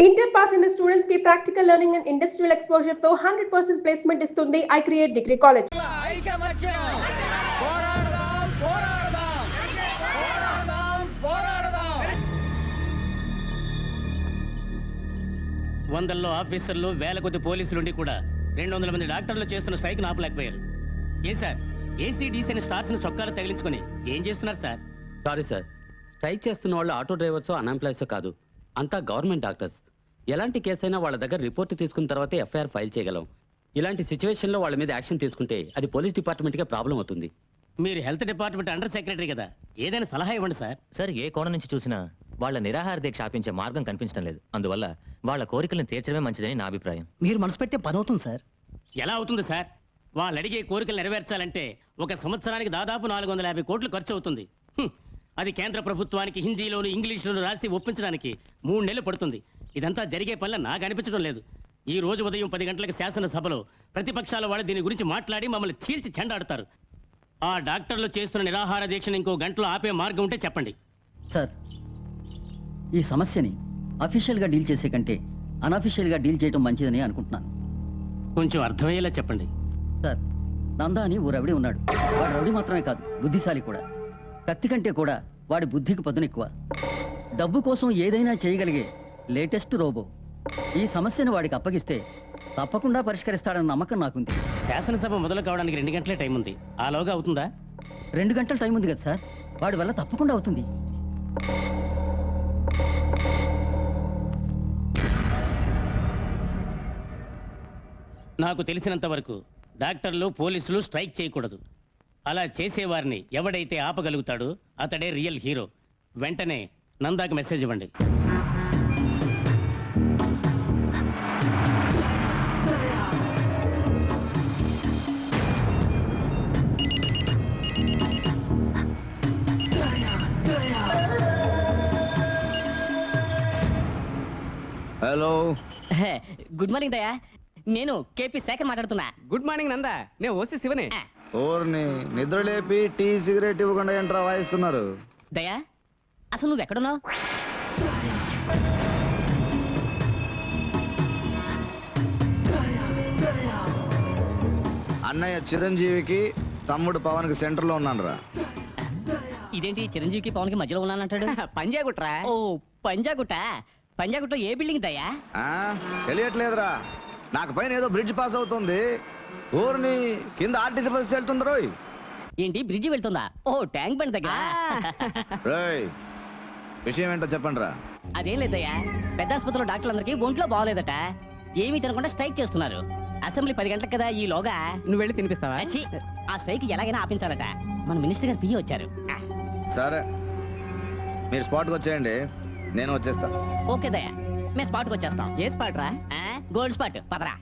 Inter pass అయిన students కి practical learning and industrial exposure తో 100% ప్లేస్మెంట్ ఇస్తుంది ఐ క్రియేట్ డిగ్రీ కాలేజ్. వందల్లో ఆఫీసర్లు, వేల కొద్ది పోలీసులుండి కూడా 200 మంది డాక్టర్లు చేస్తున్న స్ట్రైక్ ఆపలేకపోయారు. ఏ సార్, ఏసీడీసీ అనే స్టార్స్ ని చొక్కాలు తగిలించుకొని ఏం చేస్తున్నారు సార్? సారీ సార్, స్ట్రైక్ చేస్తున్న వాళ్ళు ఆటో డ్రైవర్సో అన్ఎంప్లాయీసో కాదు, అంతా గవర్నమెంట్ డాక్టర్స్. ఎలాంటి కేసైనా వాళ్ళ దగ్గర రిపోర్ట్ తీసుకున్న తర్వాతే ఎఫ్ఐఆర్ ఫైల్ చేయగలం. ఇలాంటి సిచ్యువేషన్లో వాళ్ళ మీద యాక్షన్ తీసుకుంటే అది పోలీస్ డిపార్ట్మెంట్కే ప్రాబ్లం అవుతుంది. మీరు హెల్త్ డిపార్ట్మెంట్ అండర్ సెక్రటరీ కదా, ఏదైనా సలహా ఇవ్వండి సార్. సార్, ఏ కోణం నుంచి చూసినా వాళ్ళ నిరాహార దీక్ష ఆపించే మార్గం కనిపించడం లేదు. అందువల్ల వాళ్ళ కోరికలను తీర్చడమే మంచిదని నా అభిప్రాయం. మీరు మనసు పెట్టే పని అవుతుంది సార్. ఎలా అవుతుంది సార్? వాళ్ళు అడిగే కోరికలు నెరవేర్చాలంటే 1 సంవత్సరానికి దాదాపు 450 కోట్లు ఖర్చు అవుతుంది. అది కేంద్ర ప్రభుత్వానికి హిందీలోను ఇంగ్లీష్లోను రాసి ఒప్పించడానికి 3 నెలలు పడుతుంది. ఇదంతా జరిగే పనుల నాకు అనిపించడం లేదు. ఈ రోజు ఉదయం 10 గంటలకు శాసనసభలో ప్రతిపక్షాల వాళ్ళు దీని గురించి మాట్లాడి మమ్మల్ని చీల్చి చెండాడుతారు. ఆ డాక్టర్లు చేస్తున్న నిరాహార దీక్షను ఇంకో గంటలో ఆపే మార్గం ఉంటే చెప్పండి. సార్, ఈ సమస్యని అఫీషియల్గా డీల్ చేసే కంటే అన్అఫీషియల్గా డీల్ చేయడం మంచిదని అనుకుంటున్నాను. కొంచెం అర్థమయ్యేలా చెప్పండి. సార్, నందా అని ఓ రవిడి ఉన్నాడు. వాడు రవిడి మాత్రమే కాదు, బుద్ధిశాలి కూడా. కత్తి కంటే కూడా వాడి బుద్ధికి పదునెక్కువ. డబ్బు కోసం ఏదైనా చేయగలిగే లేటెస్ట్ రోబో. ఈ సమస్యను వాడికి అప్పగిస్తే తప్పకుండా పరిష్కరిస్తాడన్న నమ్మకం నాకుంది. శాసనసభ మొదలు కావడానికి 2 గంటలే టైం ఉంది. ఆలోగా అవుతుందా? 2 గంటల టైం ఉంది కదా సార్, వాడి వల్ల తప్పకుండా అవుతుంది. నాకు తెలిసినంత వరకు డాక్టర్లు, పోలీసులు స్ట్రైక్ చేయకూడదు. అలా చేసేవారిని ఎవడైతే ఆపగలుగుతాడో అతడే రియల్ హీరో. వెంటనే నందాకి మెసేజ్ ఇవ్వండి. హలో, గుడ్ మార్నింగ్ దయా. నేను కేపీ శేఖర్ మాట్లాడుతున్నా. గుడ్ మార్నింగ్ నందా, నేను ఓసి శివనే. ఓర్ని నిద్రలేపి టీ సిగరెట్ ఇవ్వకుండా ఏంట్రా వాయిస్తున్నారు? దయా, అసలు నువ్వు ఎక్కడున్నావు? అన్నయ్య చిరంజీవికి, తమ్ముడు పవన్కి సెంటర్లో ఉన్నానురా. ఇదేంటి చిరంజీవికి పవన్కి మధ్యలో ఉన్నానంటాడు? పంజాగుట్రా. ఓ, పంజాగుట్ట. పంజాగుట్టలో ఏ బిల్డింగ్ దయా? తెలియట్లేదురా, నాకు పైన ఏదో బ్రిడ్జ్ పాస్ అవుతుంది. ఊరిని కింద ఆర్టీసీ బస్ వెళ్తుంది రోయ్. ఏంటి బ్రిడ్జి వెళ్తుందా? ఓ, ట్యాంక్ బండ్ దగ్గర. రోయ్, విషయం ఏంటో చెప్పండి రా. అదేం లేదయ్యా, పెద్ద ఆసుపత్రిలో డాక్టర్లందరికీ ఒంట్లో బాగోలేదట. ఏమీ తినకుండా స్ట్రైక్ చేస్తున్నారు. అసెంబ్లీ 10 గంటలకు కదా, ఈలోగా నువ్వు వెళ్ళి తినిపిస్తావా? ఛీ, ఆ స్ట్రైక్ ఎలాగైనా ఆపించాలట. మన మినిస్టర్ గారు పియ్యి వచ్చారు. సరే, మీరు స్పాట్కి వచ్చేయండి, నేను వచ్చేస్తా. ఓకే దయా, మేము స్పాట్కి వచ్చేస్తాం. ఏ స్పాట్ రా? Gold spot. పదరా.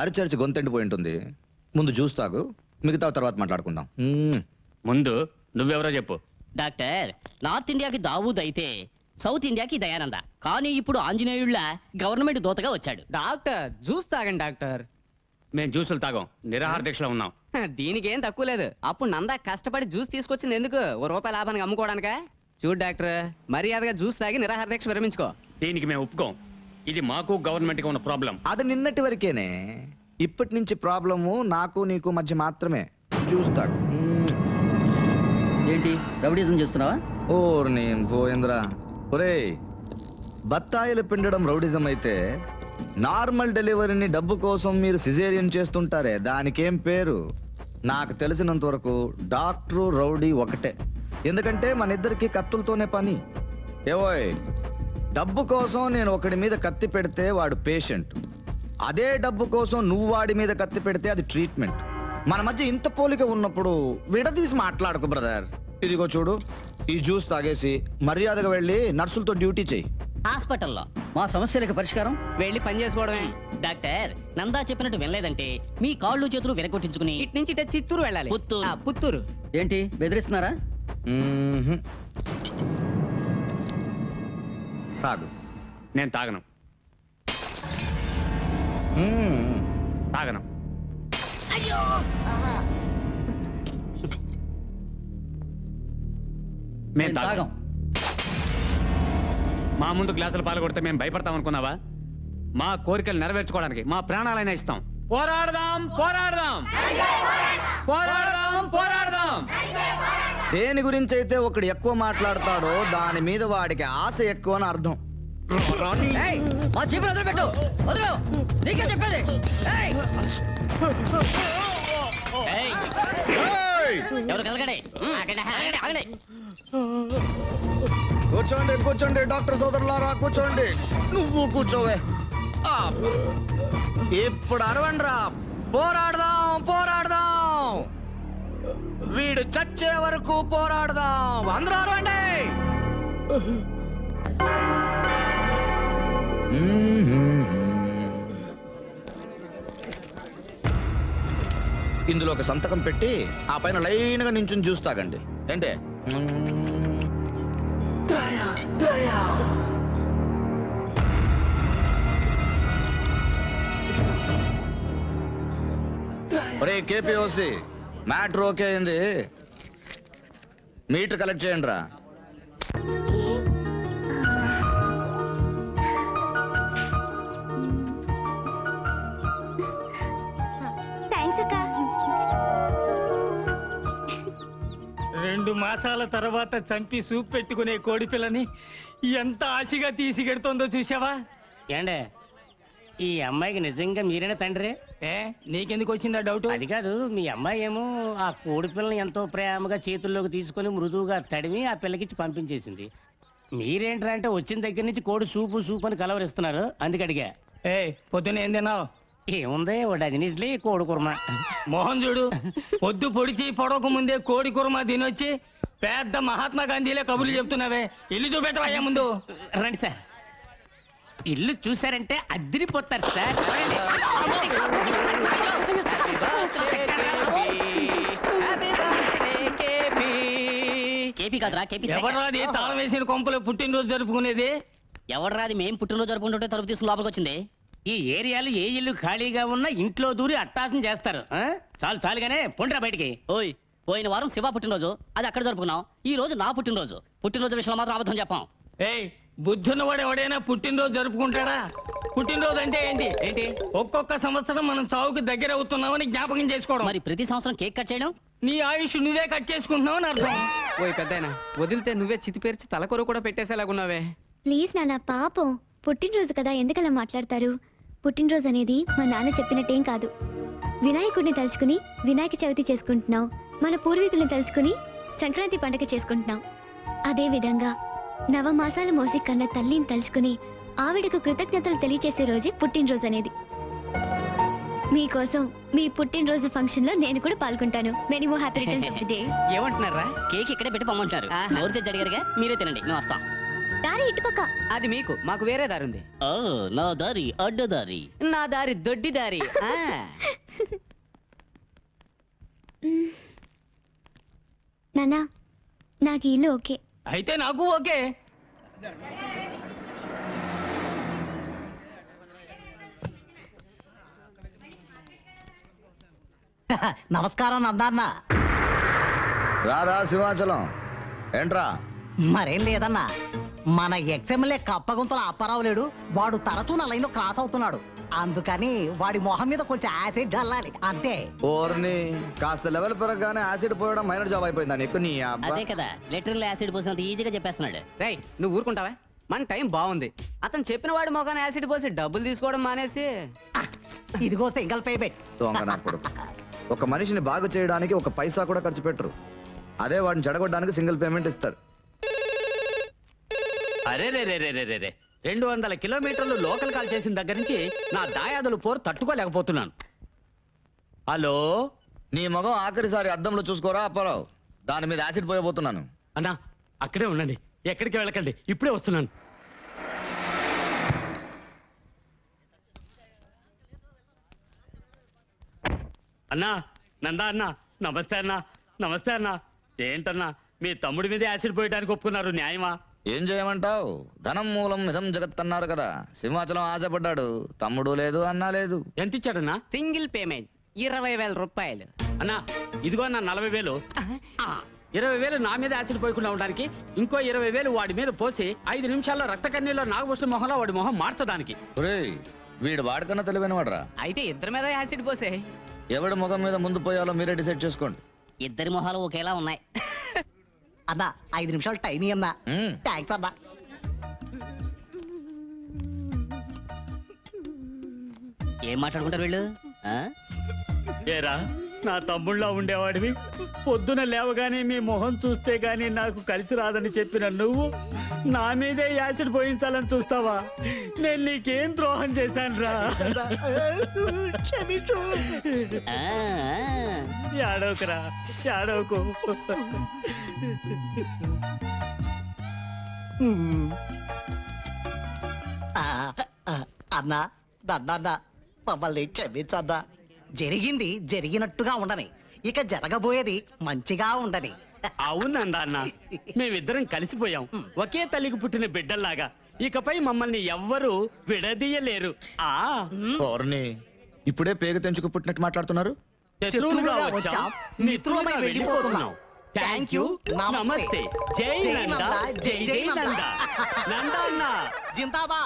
అరిచరిచి గొంతెండిపోయి ఉంటుంది. ముందు జ్యూస్ తాగు, మిగతా తర్వాత మాట్లాడుకుందాం. ముందు నువ్వెవరో చెప్పు. డాక్టర్, నార్త్ ఇండియాకి దావూద్ అయితే సౌత్ ఇండియాకి దయానంద. కానీ ఇప్పుడు ఆంజనేయుళ్ళ గవర్నమెంట్ దూతగా వచ్చాడు. డాక్టర్, జ్యూస్ తాగండి డాక్టర్. మేము జ్యూసులు తాగాం, నిరాహార దీక్షలో ఉన్నాం. దీనికి ఏం తక్కువ లేదు. అప్పుడు నందా కష్టపడి జ్యూస్ తీసుకొచ్చింది ఎందుకు? ₹1 లాభానికి అమ్ముకోవడానికా? చూడు డాక్టర్, మర్యాదగా జ్యూస్ తాగి నిరాహార దీక్ష విరమించుకో. దీనికి మేము ఒప్పుకోం. ఇది మాకు గవర్నమెంట్ కి ఉన్న ప్రాబ్లం. అది నిన్నటి వరకేనే, ఇప్పటి నుంచి ప్రాబ్లము నాకు నీకు మధ్య మాత్రమే. చూస్తాడు. ఏంటి రవిడిజం చేస్తున్నావా? ఓర్ని గోవింద్రా, ఒరే, బత్తాయిలు పిండడం రౌడిజం అయితే నార్మల్ డెలివరీని డబ్బు కోసం మీరు సిజేరియన్ చేస్తుంటారే, దానికేం పేరు? నాకు తెలిసినంత వరకు డాక్టరు రౌడీ ఒకటే. ఎందుకంటే మన ఇద్దరికి కత్తులతోనే పని. ఏవోయ్, డబ్బు కోసం నేను ఒకడి మీద కత్తి పెడితే వాడు పేషెంట్, అదే డబ్బు కోసం నువ్వు వాడి మీద కత్తి పెడితే అది ట్రీట్మెంట్. మన మధ్య ఇంత పోలిక ఉన్నప్పుడు విడదీసి మాట్లాడకు బ్రదర్. ఇదిగో చూడు, ఈ జ్యూస్ తాగేసి మర్యాదగా వెళ్ళి నర్సులతో డ్యూటీ చెయ్యి. హాస్పిటల్లో మా సమస్యలకు పరిష్కారం వెళ్ళి పని చేసుకోవడమే. డాక్టర్ నందా చెప్పినట్టు వినలేదంటే మీ కాళ్ళు చేతులు విరగొట్టించుకుని ఇటు నుంచి ఇటే చిత్తూరు వెళ్ళాలి. పుత్తూరు. పుత్తూరు. ఏంటి బెదిరిస్తున్నారా? మ్మ్హ్మ్. తాగు. నేను తాగను. మ్మ్. తాగను. మేము తాగం. మా ముందు గ్లాసులు పాలు కొడితే మేము భయపడతాం అనుకున్నావా? మా కోరికలు నెరవేర్చుకోవడానికి మా ప్రాణాలైనా ఇస్తాం. పోరాడదాం, పోరాడదాం, పోరాడదాం, పోరాడదాం. దేని గురించి అయితే ఒకడు ఎక్కువ మాట్లాడతాడో దాని మీద వాడికి ఆశ ఎక్కువ అని అర్థం. ఏయ్, మా చీపురు వదిలిపెట్టు. వదిలు. నీకే చెప్పేది. ఏయ్. ఏయ్, ఏయ్! ఎవరు కలగడే? ఆగండి, ఆగండి, ఆగండి. కూర్చోండి, కూర్చోండి డాక్టర్ సోదరులారా, కూర్చోండి. నువ్వు కూర్చోవే. ఆ. ఇప్పుడు అరవండ్రా. పోరాడదాం, పోరాడదాం. వీడు చచ్చే వరకు పోరాడదాం. అందరూ అరవండి. ఇందులో ఒక సంతకం పెట్టి ఆ పైన లైన్గా నించుని జ్యూస్ తాగండి. ఏంటే? ఒరే కేపీఓసి, మ్యాటర్ ఓకే అయింది. మీటర్ కలెక్ట్ చేయండి రా. థ్యాంక్స్ అక్క. 2 మాసాల తర్వాత చంపి సూప్ పెట్టుకునే కోడి పిల్లని ఎంత ఆశగా తీసుకెడుతోందో చూసావా? ఏండే, ఈ అమ్మాయికి నిజంగా మీరేనా తండ్రి? నీకెందుకు వచ్చిందా డౌట్? అది కాదు, మీ అమ్మాయి ఏమో ఆ కోడి పిల్లని ఎంతో ప్రేమగా చేతుల్లోకి తీసుకొని మృదువుగా తడిమి ఆ పిల్లకిచ్చి పంపించేసింది. మీరేంట్రా అంటే వచ్చిన దగ్గర నుంచి కోడి సూపు సూప్ అని కలవరిస్తున్నారు, అందుకు అడిగా. పొద్దున ఏం తిన్నావు? ఏముంది, ఓ డజన్ ఇడ్లీ, కోడి కుర్మా. మోహన్ చూడు, పొద్దు పొడిచి పొడవక ముందే కోడి కుర్మా తినొచ్చి పెద్ద మహాత్మా గాంధీలే కబుర్లు చెప్తున్నావే. ఇల్లు చూపెట్టవయ్యా ముందు. రండి సార్. ఇల్లు చూసారంటే అద్దరిపోతారు సార్. కేపీ కాదురా, కేపీ. ఎవరాది తాళం వేసిన కొంపలో పుట్టినరోజు జరుపుకునేది? ఎవడరాది మేం పుట్టినరోజు జరుపుకుంటుంటే తలుపు తీసుకుని లోపలికి వచ్చింది. ఈ ఏరియాలో ఏ ఇల్లు ఖాళీగా ఉన్నా ఇంట్లో దూరి అట్టాసం చేస్తారు. చాలు చాలుగానే పొండ్రా బయటికి. ఓయ్, పోయిన వారం శివ పుట్టినరోజు, అది అక్కడ జరుపుకున్నాం. ఈ రోజు నా పుట్టినరోజు. పుట్టినరోజు విషయంలో మాత్రం అబద్ధం చెప్పాం. ఏయ్, బుద్ధున్నవాడు ఎవడైనా పుట్టినరోజు జరుపుకుంటాడా? పుట్టినరోజు అంటే ఏంటి? ఏంటి? ఒక్కొక్క సంవత్సరం మనం చావుకి దగ్గర అవుతున్నామని జ్ఞాపకం చేసుకోవడం. మరి ప్రతి సంవత్సరం కేక్ కట్ చేయడం? నీ ఆయుష్ నువ్వే కట్ చేసుకుంటున్నావు అని అర్థం. ఓయ్ పెద్దయినా, వదిలితే నువ్వే చితి పేర్చి తలకొర కూడా పెట్టేసేలాగున్నావే. ప్లీజ్ నాన్న, పాపం పుట్టినరోజు కదా, ఎందుకలా మాట్లాడతారు? పుట్టినరోజు అనేది మా నాన్న చెప్పినట్టేం కాదు. వినాయకుడిని తలుచుకుని వినాయక చవితి చేసుకుంటున్నాం. మన పూర్వీకుల్ని తలుచుకుని సంక్రాంతి పండుగ చేసుకుంటున్నాం. అదే విధంగా నవమాసాలు మోసి కన్న తల్లిని తలుచుకుని ఆవిడకు కృతజ్ఞతలు తెలియచేసే రోజే పుట్టినరోజు అనేది. మీకోసం మీ పుట్టినరోజు ఫంక్షన్ లో నేను కూడా పాల్గొంటాను. Many more happy returns of the day. ఏమంటున్నారా? కేక్ ఇక్కడే పెట్టి పొమ్మంటారు. ఎవరు తెచ్చి అడిగారుగా, మీరే తినండి, మేము వస్తాం. దారి ఇటుపక్క. అది మీకు, మాకు వేరే దారి ఉంది. ఓ, నా దారి అడ్డదారి. నా దారి దొడ్డి దారి. నాన్న, నాకు ఈ ఇల్లు ఓకే. అయితే నాకు ఓకే. నమస్కారం నందన్న. రారా సింహాచలం. ఏంట్రా? మరేం లేదన్నా, మన ఎక్స్ఎమ్మెల్యే కప్పగుంతల అప్పారావు లేడు, వాడు తరచూ నా లైన్లో క్రాస్ అవుతున్నాడు. అందుకని వాడి మొహం మీద కొంచెం యాసిడ్ జల్లాలి అంతే. ఓర్ని, కాస్త లెవెల్ పెరగగానే యాసిడ్ పోయడం మైనర్ జాబ్ అయిపోయిందా నీకు? నీ అబ్బా. అదే కదా, లెటర్లో యాసిడ్ పోసినంత ఈజీగా చెప్పేస్తున్నాడు. రేయ్, నువ్వు ఊరుకుంటావా? మన టైం బాగుంది. అతను చెప్పిన వాడి మొగాన్ని యాసిడ్ పోసి డబ్బులు తీసుకోవడం మానేసి ఇదిగో సింగిల్ పేమెంట్. దొంగ నా కొడుకు. ఒక మనిషిని బాగు చేయడానికి ఒక పైసా కూడా ఖర్చు పెట్టరు. అదే వాడిని చెడగొట్టడానికి సింగిల్ పేమెంట్ ఇస్తారు. అరే రే రే రే రే రే. 200 కిలోమీటర్లు లోకల్ కాల్ చేసిన దగ్గర నుంచి నా దాయాదులు పోరు తట్టుకోలేకపోతున్నాను. హలో నీ మగం ఆఖరిసారి అద్దంలో చూసుకోరా అప్పారావు. దాని మీద యాసిడ్ పోయబోతున్నాను. అన్నా, అక్కడే ఉండండి, ఎక్కడికి వెళ్ళకండి, ఇప్పుడే వస్తున్నాను. అన్నా, నందా అన్నా, నమస్తే అన్నా. నమస్తే అన్నా. ఏంటన్నా, మీ తమ్ముడి మీద యాసిడ్ పోయడానికి ఒప్పుకున్నారు, న్యాయమా? ఏం చేయమంటావు? ధనం మూలం ఇదం జగత్ అన్నారు కదా. సింహాచలం ఆశపడ్డాడు, తమ్ముడు లేదు అన్నా లేదు. ఎంత ఇచ్చాడన్నా? సింగిల్ పేమెంట్ 20,000 రూపాయలు. అన్నా, ఇదిగో అన్న 40,000. 20,000 నా మీద యాసిడ్ పోయకుండా ఉండడానికి, ఇంకో 20,000 వాడి మీద పోసి 5 నిమిషాల్లో రక్త కన్నీలో నాగభూషణ మొహంలో వాడి మొహం మార్చడానికి. ఒరేయ్, వీడు వాడికన్నా తెలివైన వాడరా. అయితే ఇద్దరి మీద యాసిడ్ పోసే. ఎవడి ముఖం మీద ముందు పోయాలో మీరే డిసైడ్ చేసుకోండి. ఇద్దరి మొహాలు ఒకేలా ఉన్నాయి. అన్నా 5 నిమిషాలు టైం అన్నా. థ్యాంక్స్ అన్నా. ఏం మాట్లాడుకుంటారు వీళ్ళు? ఏరా, నా తమ్ముళ్ళ ఉండేవాడివి, పొద్దున లేవగానే మీ మొహం చూస్తే గానీ నాకు కలిసి రాదని చెప్పిన నువ్వు నా మీదే యాసిడ్ పోయించాలని చూస్తావా? నేను నీకేం ద్రోహం చేశాను రా? ఏడవకురా, ఏడవకు. అన్నా దన్నా మమ్మల్ని క్షమించన్నా. జరిగింది జరిగినట్టుగా ఉండని, ఇక జరగబోయేది మంచిగా ఉండని. అవునందా అన్న, మేమిద్దరం కలిసిపోయాం, ఒకే తల్లికి పుట్టిన బిడ్డల్లాగా. ఇకపై మమ్మల్ని ఎవ్వరూ విడదీయలేరు. ఓర్ని, ఇప్పుడే పేగు తెంచుకు పుట్టినట్టు మాట్లాడుతున్నారు. శత్రువులుగా వచ్చాం, మిత్రులుగా వెళ్ళిపోతున్నాం. థ్యాంక్ యూ, నమస్తే. జై నంద, జై జై నంద. నంద అన్న జిందాబా.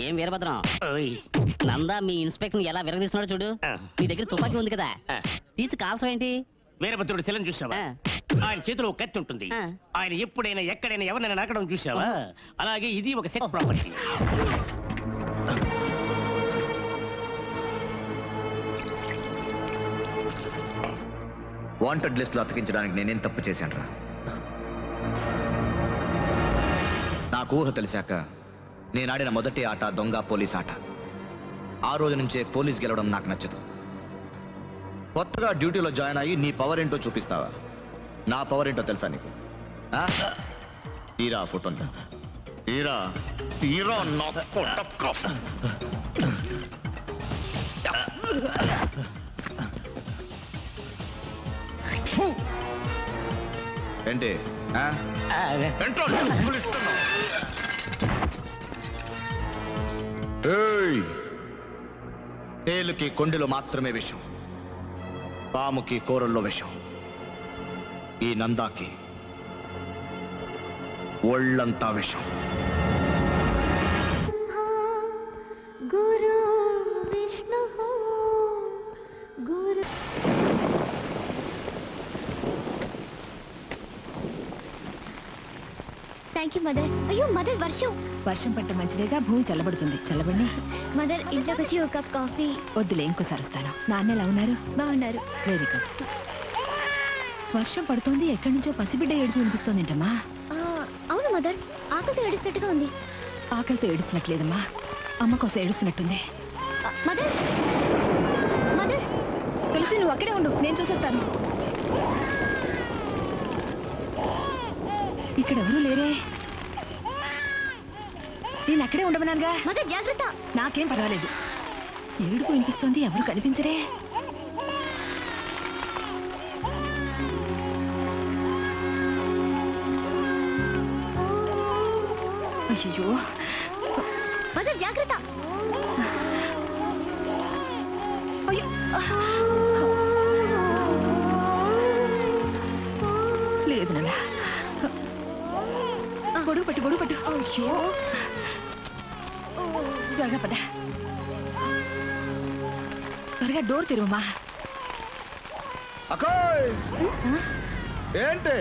ఏం వీరభద్రం, నందా మీ ఇన్స్పెక్టర్ ఎలా విరగదీస్తున్నాడు చూడు. నీ దగ్గర తుపాకీ ఉంది కదా, తీసి కాల్సం ఏంటి? వీరభద్రుడు శిలను చూసావా? ఆయన చేతిలో ఒక కత్తి ఉంటుంది. ఆయన ఎప్పుడైనా ఎక్కడైనా ఎవరినైనా నరకడం చూసావా? అలాగే ఇది ఒక సెట్ ప్రాపర్టీ. వాంటెడ్ లిస్ట్ లో అతికించడానికి నేనేం తప్పు చేశాను రా? నాకు ఊహ తెలిసాక నేను ఆడిన మొదటి ఆట దొంగ పోలీస్ ఆట. ఆ రోజు నుంచే పోలీస్ గెలవడం నాకు నచ్చదు. కొత్తగా డ్యూటీలో జాయిన్ అయ్యి నీ పవర్ ఏంటో చూపిస్తావా? నా పవర్ ఏంటో తెలుసా నీకు? తీరా ఫోటో, తీరా తీరా నా కొట్టక్క. ఏంటి తేలుకి కొండెలో మాత్రమే విషం, పాముకి కూరల్లో విషం. ఈ నందాకి ఒళ్ళంతా విషం. గురు విష థ్యాంక్ యూ మదర్. అయ్యో మదర్, వర్షం. వర్షం పట్ట మంచిదేగా, భూమి చల్లబడుతుంది. చల్లబడి మదర్, ఇంట్లోకి వచ్చి ఒక కప్ కాఫీ. వద్దులే, ఇంకోసారి వస్తాను. నాన్న ఎలా ఉన్నారు? బాగున్నారు. Very good. వర్షం పడుతోంది, ఎక్కడి నుంచో పసిబిడ్డ ఏడుపు వినిపిస్తోందేంటమ్మా? అవును మదర్, ఆకలితో ఏడుస్తున్నట్టుగా ఉంది. ఆకలితో ఏడుస్తున్నట్లేదమ్మా, అమ్మ కోసం ఏడుస్తున్నట్టుంది. Mother, mother. తులసి, నువ్వు అక్కడే ఉండు, నేను చూసొస్తాను. ఇక్కడ ఎవరూ లేరే. నేను అక్కడే ఉండమన్నానుగా. మదర్ జాగ్రత్త. నాకేం పర్వాలేదు. ఏడుపు వినిపిస్తోంది, ఎవరు కనిపించరే. అయ్యో, మదర్ జాగ్రత్త. అయ్యో, లేదు నాన్న. గొడుగు పట్టు, గొడుగు పట్టు. అయ్యో, త్వరగా పద. త్వరగా డోర్ తెరువమ్మా. అక్కోయ్, ఏంటి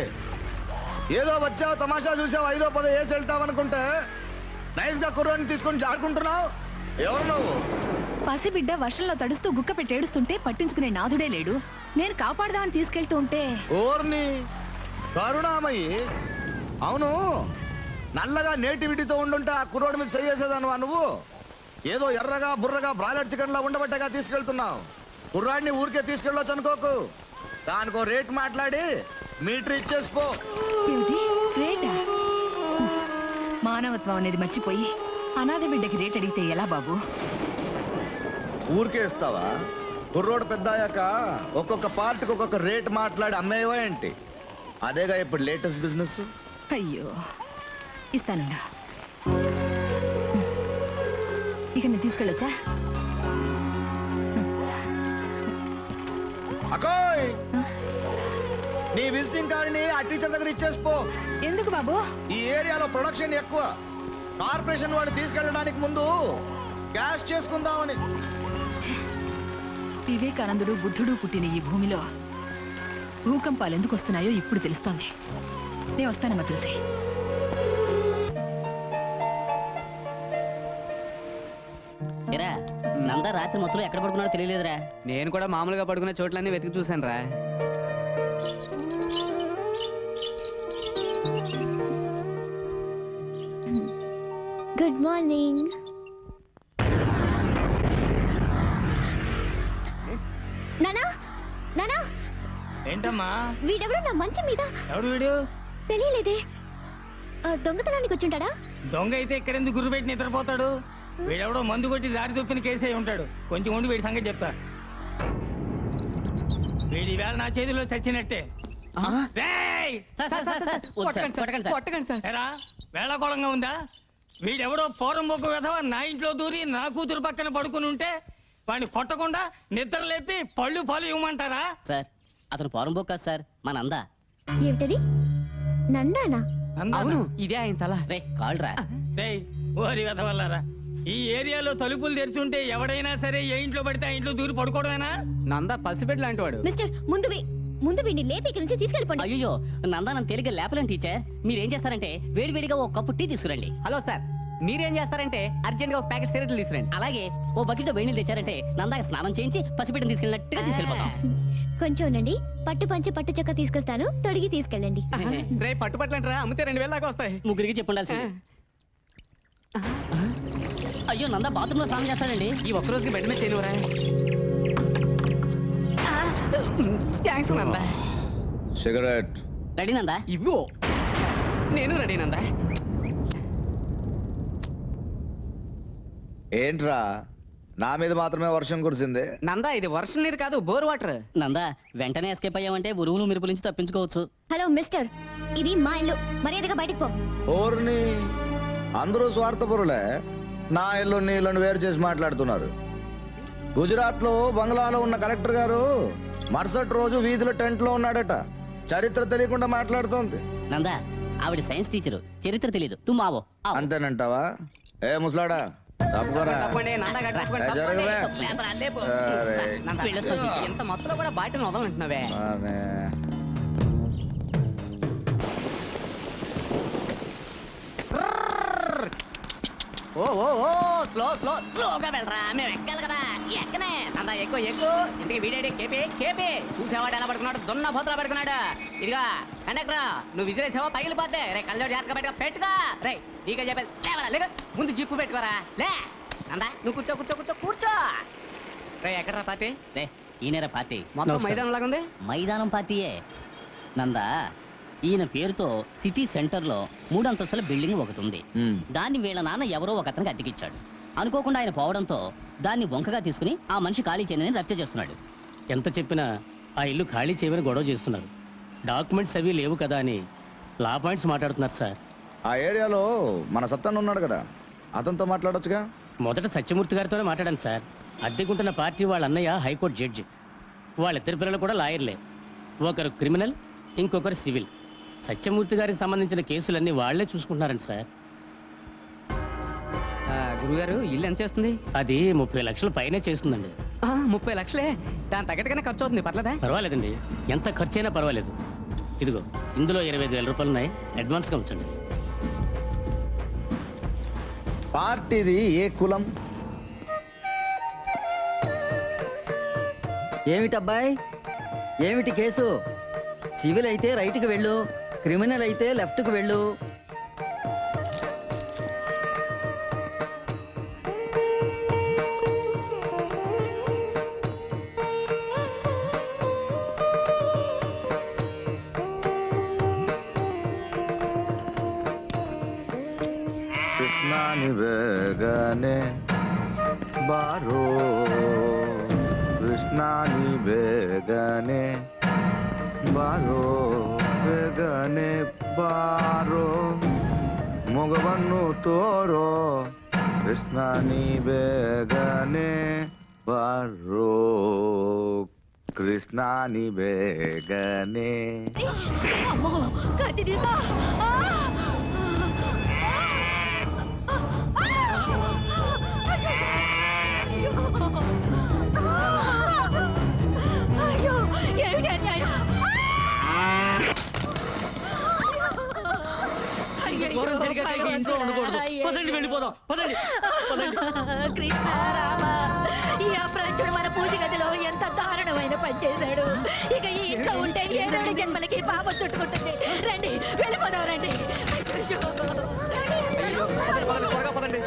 ఏదో వచ్చావు, తమాషా చూసావు, 5ో 10 వేసి వెళ్తావనుకుంటే నైస్ గా కుర్రాన్ని తీసుకొని జారుకుంటున్నావు. ఎవరు నువ్వు? పసిబిడ్డ వర్షంలో తడుస్తూ గుక్క పెట్టి ఏడుస్తుంటే పట్టించుకునే నాథుడే లేడు. నేను కాపాడదామని తీసుకెళ్తూ ఉంటే. ఓర్ని కరుణామయ్యి, అవును నల్లగా నేటివిటీతో ఉండుంటే ఆ కుర్రోడి మీద చేసేదానువా నువ్వు? ఏదో ఎర్రగా బుర్రగా బ్రాయిలర్ చికెన్ లా ఉండబట్టగా తీసుకెళ్తున్నావు. కుర్రాడిని ఊరికే తీసుకెళ్ళొచ్చు అనుకోకు, దానికో రేట్ మాట్లాడి మీటర్ ఇచ్చేసిపో. ఏమిటి రేటా? మానవత్వం అనేది మర్చిపోయి అనాథ బిడ్డకి రేట్ అడిగితే ఎలా బాబు? ఊరికే ఇస్తావా? కుర్రోడు పెద్ద అయ్యాక ఒక్కొక్క పార్ట్కి ఒక్కొక్క రేట్ మాట్లాడి అమ్మేవా ఏంటి? అదేగా ఇప్పుడు లేటెస్ట్ బిజినెస్. అయ్యో, ఇస్తానుండా. ఇక నేను తీసుకెళ్ళొచ్చా? అకోయ్, నీ విజిటింగ్ కార్డుని ఆ టీచర్ దగ్గర ఇచ్చేసిపో. ఎందుకు బాబు? ఈ ఏరియాలో ప్రొడక్షన్ ఎక్కువ, కార్పొరేషన్ వాడు తీసుకెళ్ళడానికి ముందు క్యాష్ చేసుకుందామని. వివేకానందుడు బుద్ధుడు పుట్టిన ఈ భూమిలో భూకంపాలు ఎందుకు వస్తున్నాయో ఇప్పుడు తెలుస్తోంది. నేను వస్తానమ్మా తులసి. ఏరా, నంద రాత్రి మొత్తం ఎక్కడ పడుకున్నాడో తెలియలేదురా. నేను కూడా మామూలుగా పడుకునే చోట్లన్నీ వెతికి చూశాను రా. Good morning. నానా, నానా. ఏంటమ్మా? వీడెవడు నా మంచం మీద? ఎవడు వీడు? తెలియలేదే. దొంగతనానికి వచ్చుంటాడా? దొంగ అయితే ఇక్కడెందుకు గుర్రు పెట్టి నిద్రపోతాడు? వీడెవడో మందు కొట్టి దారి తప్పిన కేసు అయి ఉంటాడు. కొంచెం ఉండి వీడి సంగతి చెప్తా. వీడి వేళ నా చేతిలో చచ్చినట్టే. రేయ్! కొట్టకండి సార్. ఎరా, వేళకోళంగా ఉందా? వీడెవడో పూర్వం బొగ్గు వెధవ నా ఇంట్లో దూరి నా కూతురు పక్కన పడుకుని ఉంటే వాడిని కొట్టకుండా నిద్ర లేపి పళ్ళు పాలు ఇవ్వమంటారా? సార్, అతను పోరం బొక్క సార్, మా నంద. ఏమిటది? నందానా? అవును, ఇదే ఆయన తల. రే కాల్రా. రేయ్, ఓరి వెధవల్లారా, ఈ ఏరియాలో తలుపులు తెరుచుంటే ఎవడైనా సరే ఏ ఇంట్లో పడితే ఆ ఇంట్లో దూరి పడుకోవడమేనా? నంద పసిబిడ్డ లాంటి వాడు. మిస్టర్, ముందు వీడిని లేపి ఇక్కడి నుంచి తీసుకెళ్ళిపోండి. అయ్యో, నందా నన్ను తేలిగ్గా లేపలేను టీచర్. మీరేం చేస్తారంటే వేడివేడిగా ఒక కప్పు టీ తీసుకురండి. హలో సార్, మీరేం చేస్తారంటే అర్జెంట్ గా ఒక ప్యాకెట్ సిగరెట్లు తీసుకురండి. అలాగే ఓ బకెట్ వేడి నీళ్ళు తెచ్చారంటే నందాకి స్నానం చేయించి పసిబిడ్డను తీసుకెళ్ళినట్టుగా తీసుకెళ్ళిపోతాం. కొంచెం ఉండండి, పట్టు పంచి పట్టు చక్క తీసుకొస్తాను, తొడిగి తీసుకెళ్ళండి. రే పట్టుపట్లంటారా, అమ్మితే 2000 దాకా వస్తాయి. ముగ్గురికి చెప్పుండాల్సింది. అయ్యో, నందా బాత్రూమ్ లో స్నానం చేస్తాడండి. ఈ ఒక్క రోజుకి బెడ్ మీద చేయనురా. Thanks Nanda. Cigarette ready Nanda? ఇవ్వు. నేను రెడీ నందా. ఏంట్రా, నా మీద మాత్రమే వర్షం కురిసింది? నందా, ఇది వర్షం నీరు కాదు, బోర్ వాటర్. నందా, వెంటనే ఎస్కేప్ అయ్యామంటే ఉరువులు మెరుపుల నుంచి తప్పించుకోవచ్చు. హలో మిస్టర్, ఇది మా ఇల్లు, మర్యాదగా బయటకు పో. ఓర్ని, అందరూ స్వార్థపరులే. నా ఇల్లు నీ ఇల్లుని వేరు చేసి మాట్లాడుతున్నారు. గుజరాత్ లో బంగ్లాలో ఉన్న కలెక్టర్ గారు మరుసటి రోజు వీధిలో టెంట్ లో ఉన్నాడట. చరిత్ర తెలియకుండా మాట్లాడుతోంది. నందా, ఆవిడ సైన్స్ టీచరు, చరిత్ర తెలియదు. తుమ్మావో అంతేనంటావా? ఏ ముసలాడా, తప్పుకోరా. తప్పండి, నందా గారు తప్పండి, ఏ, జరగవే. అరే. నందా, ఇంత మొత్తంలో కూడా బయటను వదలంటున్నావే. అరే. ఓ ఓ ఓ స్లో స్లో స్లోగా వెళ్ళరా, మేము ఎక్కాలి కదా. ఎక్కనే నందా, ఎక్కువ ఎక్కువ. ఇంటికి వీడేడి కేపీ కేపీ చూసేవాడు ఎలా పడుకున్నాడు, దున్న పోతలా పడుకున్నాడు. ఇదిగా కండక్టర్, నువ్వు విసిరేసావో పగిలిపోతే. రే కళ్ళజోడు జాగ్రత్తగా పెట్టుగా. రే నీకే చెప్పేది, లేవరా లేక ముందు జిప్పు పెట్టుకోరా. లే నందా, నువ్వు కూర్చో కూర్చో కూర్చో కూర్చో. రే ఎక్కడరా పార్టీ? రే ఈయనరా పార్టీ. మొత్తం మైదానం లాగా ఉంది. మైదానం పార్టీయే నందా. ఈయన పేరుతో సిటీ సెంటర్లో 3 అంతస్తుల బిల్డింగ్ ఒకటి ఉంది. దాన్ని వీళ్ళ నాన్న ఎవరో ఒక అతనికి అద్దెకిచ్చాడు. అనుకోకుండా ఆయన పోవడంతో దాన్ని వంకగా తీసుకుని ఆ మనిషి ఖాళీ చేయని రద్దు చేస్తున్నాడు. ఎంత చెప్పినా ఆ ఇల్లు ఖాళీ చేయమని గొడవ చేస్తున్నారు. డాక్యుమెంట్స్ అవి లేవు కదా అని లా పాయింట్స్ మాట్లాడుతున్నారు సార్. ఆ ఏరియాలో మన సత్తన్న ఉన్నాడు కదా, అతనితో మాట్లాడొచ్చుగా. మొదట సత్యమూర్తి గారితోనే మాట్లాడాను సార్. అద్దెకుంటున్న పార్టీ వాళ్ళ అన్నయ్య హైకోర్టు జడ్జి. వాళ్ళిద్దరి పిల్లలు కూడా లాయర్లే. ఒకరు క్రిమినల్, ఇంకొకరు సివిల్. సత్యమూర్తి గారికి సంబంధించిన కేసులన్నీ వాళ్లే చూసుకుంటున్నారండి సార్. గురుగారు ఇల్లు ఎంత చేస్తుంది? అది 30 లక్షల పైనే చేస్తుందండి. 30 లక్షలే? దాని తగ్గట్టుగానే ఖర్చు అవుతుంది, పర్లేదా? పర్వాలేదండి, ఎంత ఖర్చు అయినా పర్వాలేదు. ఇదిగో ఇందులో 25,000 రూపాయలు ఉన్నాయి, అడ్వాన్స్గా ఉంచండి. పార్టీది ఏ కులం? ఏమిటబ్బాయి, ఏమిటి కేసు? సివిల్ అయితే రైట్కి వెళ్ళు, క్రిమినల్ అయితే లెఫ్ట్కి వెళ్ళు. కృష్ణాని వేగనే బారో, కృష్ణాని వేగనే ಬಾರೋ ಬೇಗನೆ ಬಾರೋ, ಮಗವನ್ನು ತೋರೋ, ಕೃಷ್ಣ ನೀ ಬೇಗನೆ ಬಾರೋ, ಕೃಷ್ಣ ನೀ ಬೇಗನೆ. ఇంట్లో ఉండకూడదు. పదండి, వెళ్ళిపోదాం. పదండి కృష్ణ రామ, ఈ అప్రాచుడు మన పూజ గదిలో ఎంత దారుణమైన పని చేశాడు. ఇక ఈ ఇంట్లో ఉంటే 7 జన్మలకి పాపం చుట్టుకుంటుంది. రండి వెళ్ళిపోదాం, రండి. త్వరగా పదండి.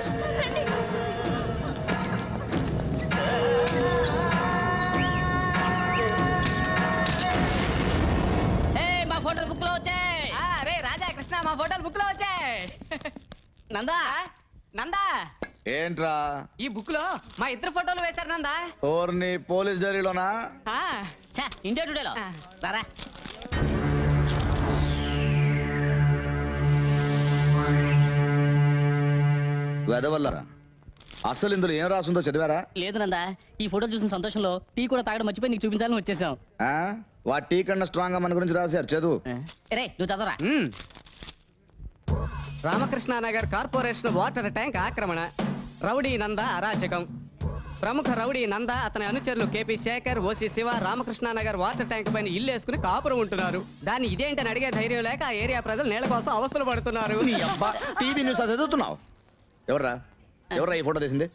మా ఫోటోలు బుక్ లో వచ్చాయి. రే రాజా కృష్ణ, మా ఫోటోలు బుక్ లో వచ్చాయి. నందా నందా, ఏంట్రా ఈ బుక్ లో మా ఇద్దరు ఫోటోలు వేశారు నందా. ఓర్ని పోలీస్ డైరీలోనా? ఇండియా టుడేలో రారా. వెదవల్లరా, అసలు ఇందులో ఏం రాసిందో చదివారా? లేదు నందా, ఈ ఫోటోలు చూసిన సంతోషంలో టీ కూడా తాగడం మర్చిపోయి నీకు చూపించాలని వచ్చేసాం. వా టీ కన్నా స్ట్రాంగ్ గా మన గురించి రాశారు, చదువు. రే నువ్వు చదవరా. Ramakrishna Nagar corporation water tank ఆక్రమణ, రౌడీ నంద అరాచకం. ప్రముఖ రౌడీ నంద, అతని అనుచరులు KP Shekhar, OC Shiva Ramakrishna Nagar water tank పైన ఇల్లు వేసుకుని కాపురం ఉంటున్నారు. దాన్ని ఇదేంటని అడిగే ధైర్యం లేక ఆ ఏరియా ప్రజలు నీళ్ల కోసం అవస్థలు పడుతున్నారు. టీవీ న్యూస్ చదువుతున్నావు? ఎవర్రా ఈ ఫోటో తీసింది?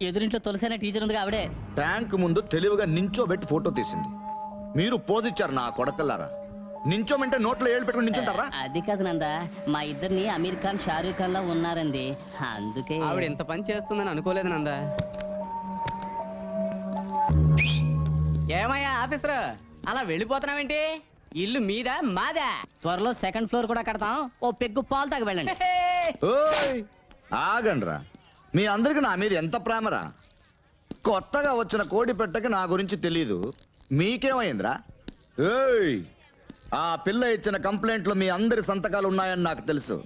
ఎదురింట్లో తులసైన టీచర్ ఉంది ఆవిడే. ట్యాంక్ ముందు తెలివిగా నించోబెట్టి ఫోటో తీసింది. మీరు పోజిచ్చారు నా కొడకల్లారా. నించోమంటే నోట్లో ఏళ్ళు పెట్టుకుని నించుంటారా? అది కాదు నందా, మా ఇద్దరిని అమీర్ ఖాన్ షారూఖ్ ఖాన్ లా ఉన్నారండి, అందుకే. ఆవిడ ఇంత పని చేస్తుందని అనుకోలేదు నందా. ఏమయ్యా ఆఫీసర్, అలా వెళ్ళిపోతున్నావేంటి? ఇల్లు మీదా మాదా? త్వరలో 2nd ఫ్లోర్ కూడా కడతాం. ఓ పెగ్గు పాలు తాగి వెళ్ళండి. ఆగండ్రా, మీ అందరికి నా మీద ఎంత ప్రేమరా. కొత్తగా వచ్చిన కోడి పెట్టకి నా గురించి తెలీదు, మీకేమైందిరా? ఆ పిల్ల ఇచ్చిన కంప్లైంట్లో మీ అందరి సంతకాలు ఉన్నాయని నాకు తెలుసు.